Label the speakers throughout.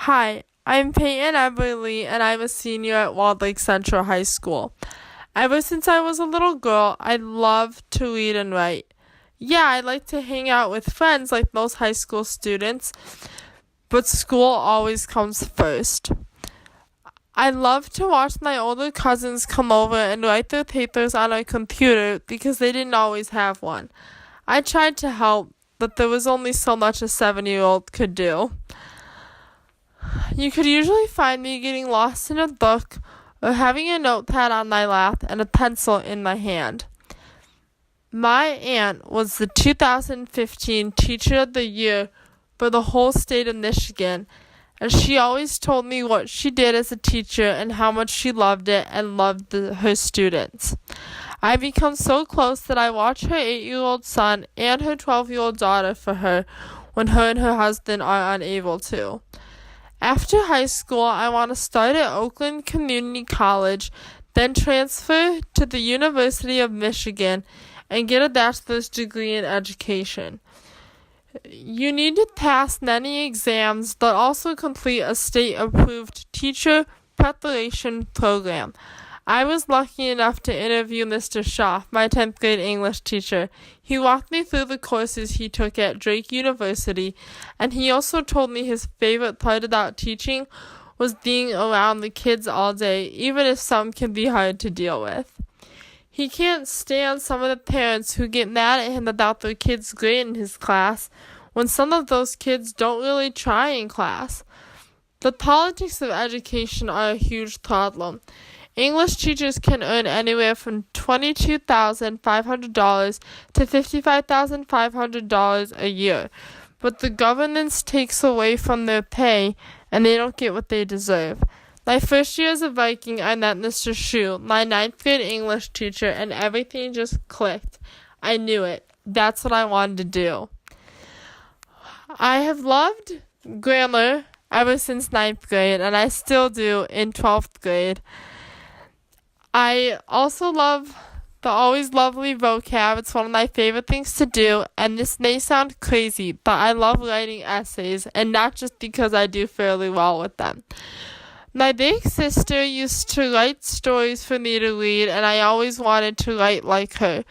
Speaker 1: Hi, I'm Payton Everly, and I'm a senior at Walled Lake Central High School. Ever since I was a little girl, I loved to read and write. Yeah, I like to hang out with friends like most high school students, but school always comes first. I love to watch my older cousins come over and write their papers on a computer because they didn't always have one. I tried to help, but there was only so much a 7-year-old could do. You could usually find me getting lost in a book or having a notepad on my lap and a pencil in my hand. My aunt was the 2015 Teacher of the Year for the whole state of Michigan, and she always told me what she did as a teacher and how much she loved it and loved her students. I become so close that I watch her 8-year-old son and her 12-year-old daughter for her when her and her husband are unable to. After high school, I want to start at Oakland Community College, then transfer to the University of Michigan and get a bachelor's degree in education. You need to pass many exams, but also complete a state-approved teacher preparation program. I was lucky enough to interview Mr. Shaw, my 10th grade English teacher. He walked me through the courses he took at Drake University, and he also told me his favorite part about teaching was being around the kids all day, even if some can be hard to deal with. He can't stand some of the parents who get mad at him about their kids' grade in his class when some of those kids don't really try in class. The politics of education are a huge problem. English teachers can earn anywhere from $22,500 to $55,500 a year, but the government takes away from their pay and they don't get what they deserve. My first year as a Viking, I met Mr. Shu, my 9th grade English teacher, and everything just clicked. I knew it. That's what I wanted to do. I have loved grammar ever since 9th grade, and I still do in 12th grade. I also love the always lovely vocab. It's one of my favorite things to do, and this may sound crazy, but I love writing essays, and not just because I do fairly well with them. My big sister used to write stories for me to read, and I always wanted to write like her.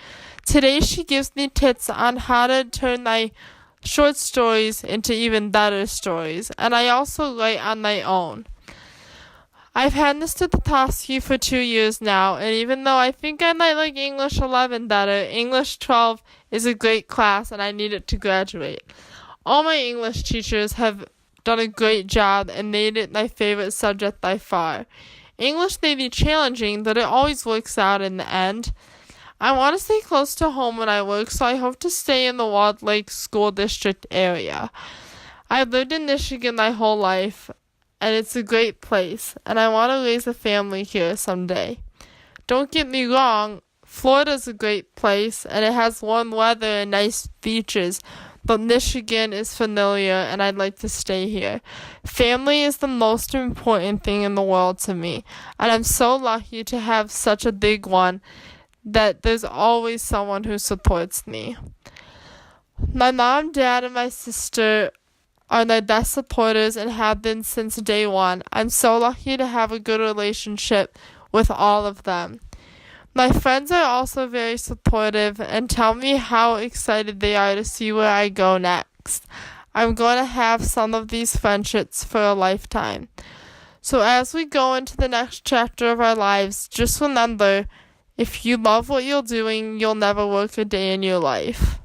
Speaker 1: Today she gives me tips on how to turn my short stories into even better stories, and I also write on my own. I've had Mr. Tatosky for 2 years now, and even though I think I might like English 11 better, English 12 is a great class and I need it to graduate. All my English teachers have done a great job and made it my favorite subject by far. English may be challenging, but it always works out in the end. I want to stay close to home when I work, so I hope to stay in the Walled Lake School District area. I've lived in Michigan my whole life, and it's a great place, and I want to raise a family here someday. Don't get me wrong, Florida's a great place, and it has warm weather and nice beaches, but Michigan is familiar, and I'd like to stay here. Family is the most important thing in the world to me, and I'm so lucky to have such a big one that there's always someone who supports me. My mom, dad, and my sister are my best supporters and have been since day one. I'm so lucky to have a good relationship with all of them. My friends are also very supportive and tell me how excited they are to see where I go next. I'm going to have some of these friendships for a lifetime. So as we go into the next chapter of our lives, just remember, if you love what you're doing, you'll never work a day in your life.